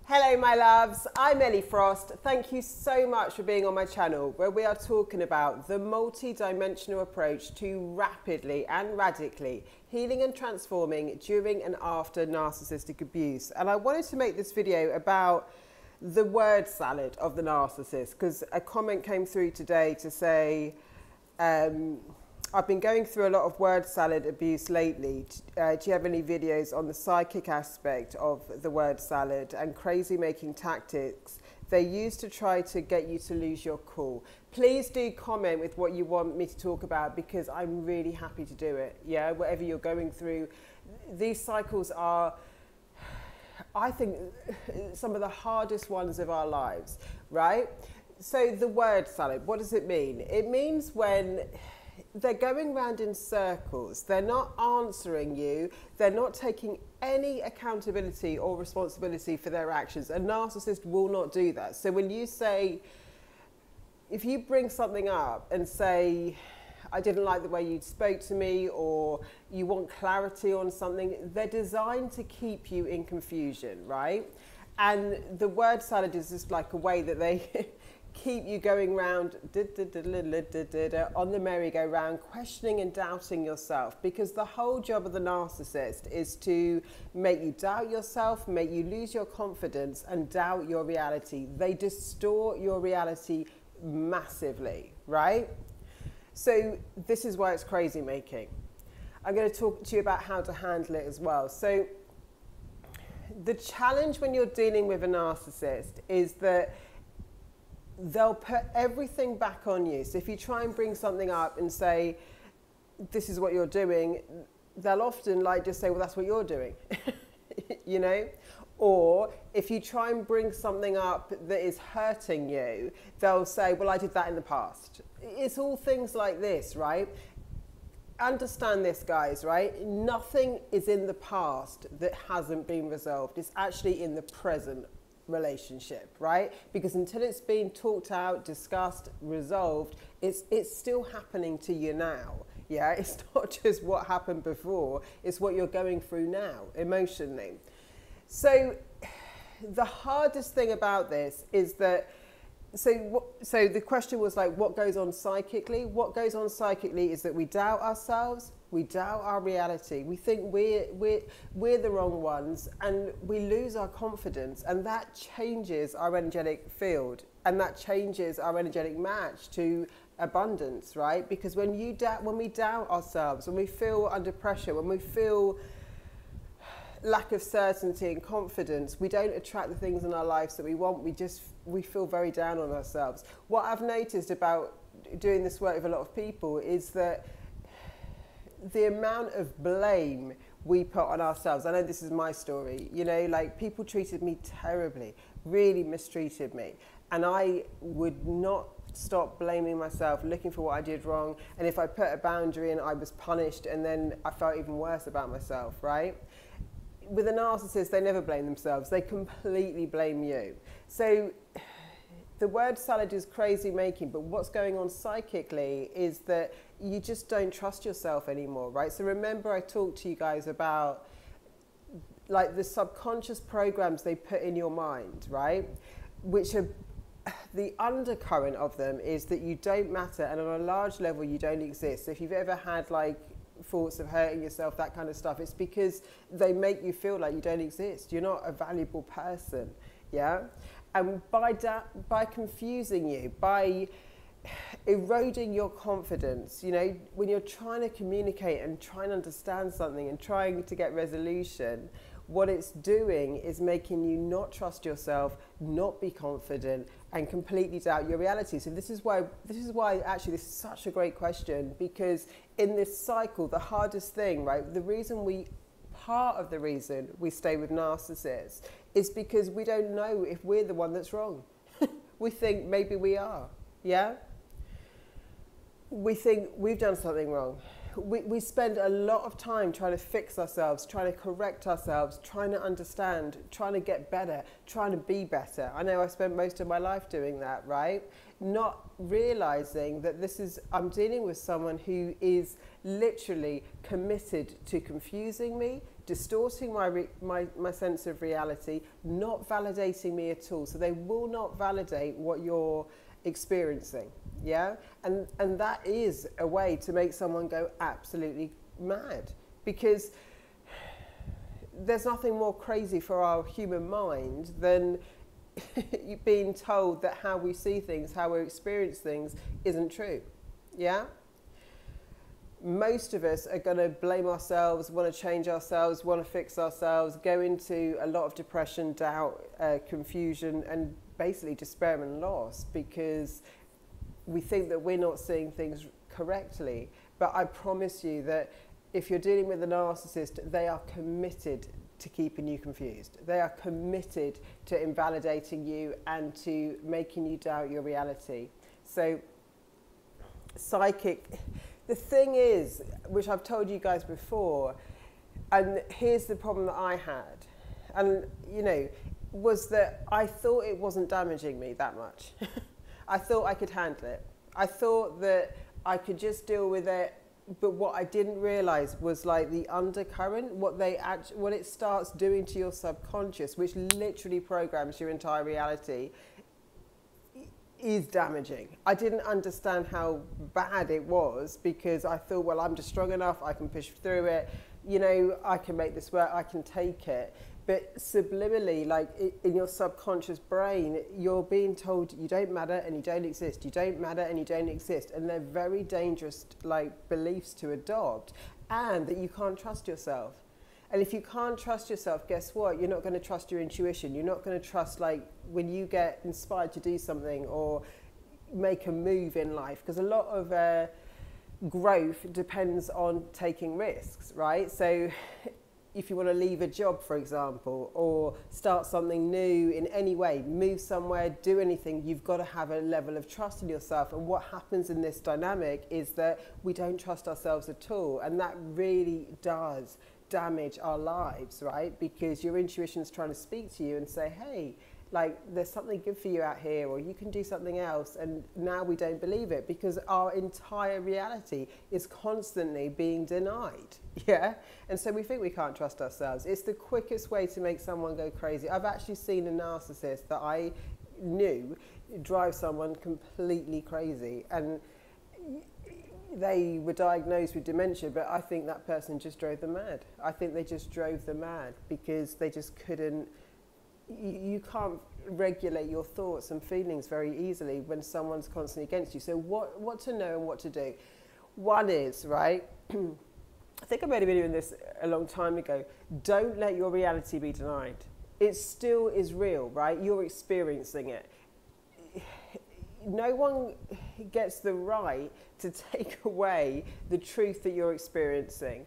Hello my loves, I'm Ellie Frost. Thank you so much for being on my channel where we are talking about the multi-dimensional approach to rapidly and radically healing and transforming during and after narcissistic abuse. And I wanted to make this video about the word salad of the narcissist because a comment came through today to say, I've been going through a lot of word salad abuse lately. Do you have any videos on the psychic aspect of the word salad and crazy making tactics they use to try to get you to lose your cool? Please do comment with what you want me to talk about because I'm really happy to do it. Yeah, whatever you're going through. These cycles are, I think, some of the hardest ones of our lives, right? So the word salad, what does it mean? It means when they're going round in circles, they're not answering you, they're not taking any accountability or responsibility for their actions. A narcissist will not do that. So when you say, if you bring something up and say, I didn't like the way you spoke to me, or you want clarity on something, they're designed to keep you in confusion, right? And the word salad is just like a way that they keep you going round on the merry-go-round, questioning and doubting yourself, because the whole job of the narcissist is to make you doubt yourself, make you lose your confidence and doubt your reality. They distort your reality massively, right? So this is why it's crazy making. I'm going to talk to you about how to handle it as well. So the challenge when you're dealing with a narcissist is that they'll put everything back on you. So if you try and bring something up and say, this is what you're doing, they'll often just say, well, that's what you're doing, you know? Or if you try and bring something up that is hurting you, they'll say, well, I did that in the past. It's all things like this, right? Understand this, guys, right? Nothing is in the past that hasn't been resolved. It's actually in the present relationship, right? Because until it's been talked out, discussed, resolved, it's still happening to you now. Yeah, it's not just what happened before, it's what you're going through now emotionally. So the hardest thing about this is that so the question was like, what goes on psychically? What goes on psychically is that we doubt ourselves, we doubt our reality, we think we're the wrong ones, and we lose our confidence, and that changes our energetic field, and that changes our energetic match to abundance, right? Because when we doubt ourselves, when we feel under pressure, when we feel lack of certainty and confidence, we don't attract the things in our lives that we want. We feel very down on ourselves. What I've noticed about doing this work with a lot of people is that the amount of blame we put on ourselves. I know this is my story, you know, like people treated me terribly, really mistreated me, and I would not stop blaming myself, looking for what I did wrong, and if I put a boundary in, I was punished, and then I felt even worse about myself, right? With a narcissist, they never blame themselves, they completely blame you. So the word salad is crazy making, but what's going on psychically is that you just don't trust yourself anymore, right? So remember I talked to you guys about like the subconscious programs they put in your mind, right? Which are, the undercurrent of them is that you don't matter, and on a large level you don't exist. So if you've ever had like thoughts of hurting yourself, that kind of stuff, it's because they make you feel like you don't exist. You're not a valuable person, yeah? And by confusing you, by eroding your confidence, you know, when you're trying to communicate and trying to understand something and trying to get resolution, what it's doing is making you not trust yourself, not be confident, and completely doubt your reality. So this is why actually this is such a great question, because in this cycle, the hardest thing, right, part of the reason we stay with narcissists is because we don't know if we're the one that's wrong. We think maybe we are, yeah? We think we've done something wrong. We spend a lot of time trying to fix ourselves, trying to correct ourselves, trying to understand, trying to get better, trying to be better. I know I spent most of my life doing that, right? Not realizing that I'm dealing with someone who is literally committed to confusing me, distorting my sense of reality, not validating me at all. So they will not validate what you're experiencing, yeah? And that is a way to make someone go absolutely mad, because there's nothing more crazy for our human mind than being told that how we see things, how we experience things isn't true, yeah? Most of us are going to blame ourselves, want to change ourselves, want to fix ourselves, go into a lot of depression, doubt, confusion, and basically despair and loss because we think that we're not seeing things correctly. But I promise you that if you're dealing with a narcissist, they are committed to keeping you confused. They are committed to invalidating you and to making you doubt your reality. So psychic... The thing is, which I've told you guys before, and here's the problem that I had, and you know, was that I thought it wasn't damaging me that much. I thought I could handle it. I thought that I could just deal with it, but what I didn't realize was like the undercurrent, what it starts doing to your subconscious, which literally programs your entire reality, is damaging. I didn't understand how bad it was because I thought, well, I'm just strong enough, I can push through it, you know, I can make this work, I can take it. But subliminally, like in your subconscious brain, you're being told you don't matter and you don't exist, you don't matter and you don't exist. And they're very dangerous like beliefs to adopt, and that you can't trust yourself. And if you can't trust yourself, guess what? You're not going to trust your intuition. You're not going to trust, like, when you get inspired to do something or make a move in life. Because a lot of growth depends on taking risks, right? So if you want to leave a job, for example, or start something new in any way, move somewhere, do anything, you've got to have a level of trust in yourself. And what happens in this dynamic is that we don't trust ourselves at all. And that really does damage our lives, right? Because your intuition is trying to speak to you and say, hey, like, there's something good for you out here, or you can do something else. And now we don't believe it because our entire reality is constantly being denied, yeah? And so we think we can't trust ourselves. It's the quickest way to make someone go crazy. I've actually seen a narcissist that I knew drive someone completely crazy, and they were diagnosed with dementia, but I think that person just drove them mad. I think they just drove them mad because they just couldn't, you can't regulate your thoughts and feelings very easily when someone's constantly against you. So what to know and what to do? One is, right, I think I made a video on this a long time ago, don't let your reality be denied. It still is real, right? You're experiencing it. No one gets the right to take away the truth that you're experiencing.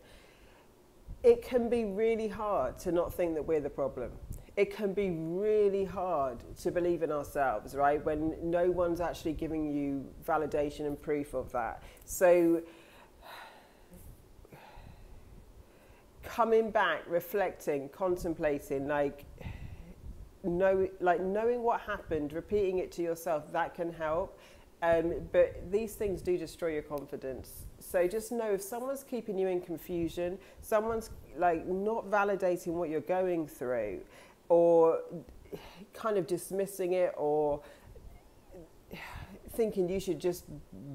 It can be really hard to not think that we're the problem. It can be really hard to believe in ourselves, right? When no one's actually giving you validation and proof of that. So coming back, reflecting, contemplating, knowing what happened, repeating it to yourself, that can help. But these things do destroy your confidence. So just know if someone's keeping you in confusion, someone's like not validating what you're going through, or kind of dismissing it, or thinking you should just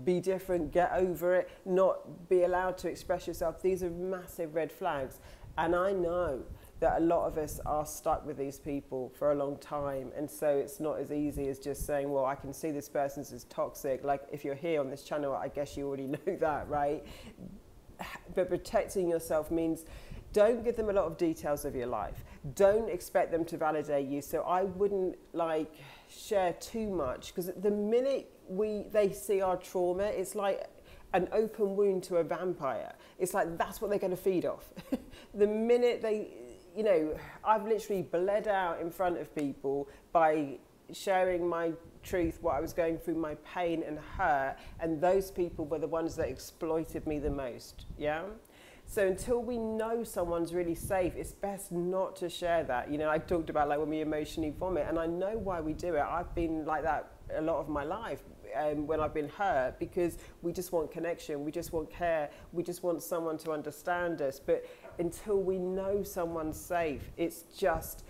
be different, get over it, not be allowed to express yourself, these are massive red flags. And I know that a lot of us are stuck with these people for a long time, and so it's not as easy as just saying, well, I can see this person's as toxic. Like, if you're here on this channel, I guess you already know that, right? But protecting yourself means don't give them a lot of details of your life. Don't expect them to validate you. So I wouldn't like share too much, because the minute they see our trauma, it's like an open wound to a vampire. It's like that's what they're going to feed off. The minute they, you know, I've literally bled out in front of people by sharing my truth, what I was going through, my pain and hurt, and those people were the ones that exploited me the most, yeah? So until we know someone's really safe, it's best not to share that. You know, I talked about like when we emotionally vomit, and I know why we do it. I've been like that a lot of my life when I've been hurt, because we just want connection, we just want care, we just want someone to understand us. But until we know someone's safe, it's just,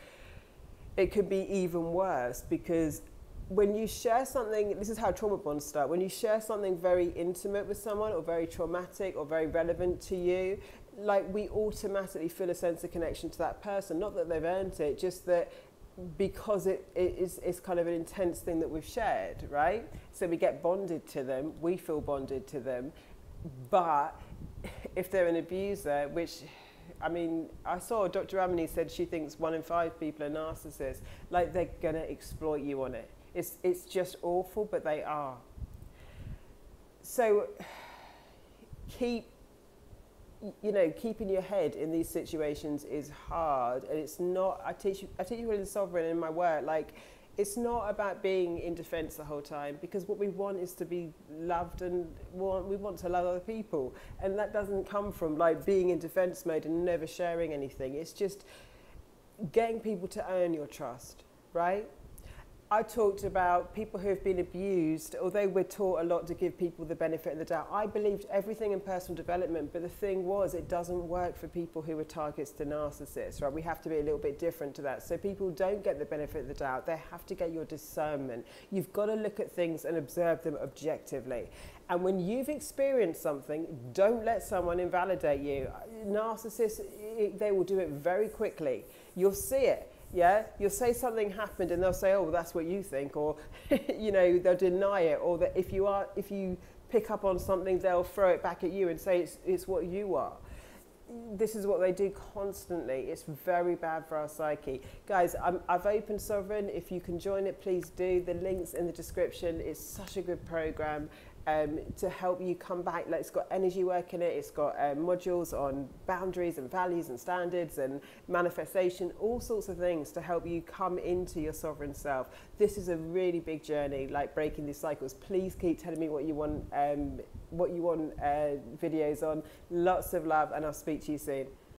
it could be even worse, because when you share something, this is how trauma bonds start, when you share something very intimate with someone, or very traumatic, or very relevant to you, like, we automatically feel a sense of connection to that person. Not that they've earned it, just that because it's kind of an intense thing that we've shared, right? So we get bonded to them, we feel bonded to them. But if they're an abuser, which, I mean, I saw Dr. Amini said she thinks 1 in 5 people are narcissists, like, they're gonna exploit you on it. It's just awful, but they are. So keeping your head in these situations is hard, and it's not, I teach you in Sovereign in my work, like, it's not about being in defense the whole time, because what we want is to be loved, and we want to love other people. And that doesn't come from, like, being in defense mode and never sharing anything. It's just getting people to earn your trust, right? I talked about people who have been abused, although we're taught a lot to give people the benefit of the doubt. I believed everything in personal development, but the thing was, it doesn't work for people who are targets to narcissists, right? We have to be a little bit different to that. So people don't get the benefit of the doubt. They have to get your discernment. You've got to look at things and observe them objectively. And when you've experienced something, don't let someone invalidate you. Narcissists, they will do it very quickly. You'll see it. Yeah, you'll say something happened and they'll say, oh, well, that's what you think, or they'll deny it, or that if you pick up on something, they'll throw it back at you and say it's what you are. This is what they do constantly. It's very bad for our psyche. Guys, I've opened Sovereign. If you can join it, please do. The link's in the description. It's such a good program. To help you come back. Like, it's got energy work in it, it's got modules on boundaries and values and standards and manifestation, all sorts of things to help you come into your sovereign self. This is a really big journey, like breaking these cycles. Please keep telling me what you want videos on. Lots of love, and I'll speak to you soon.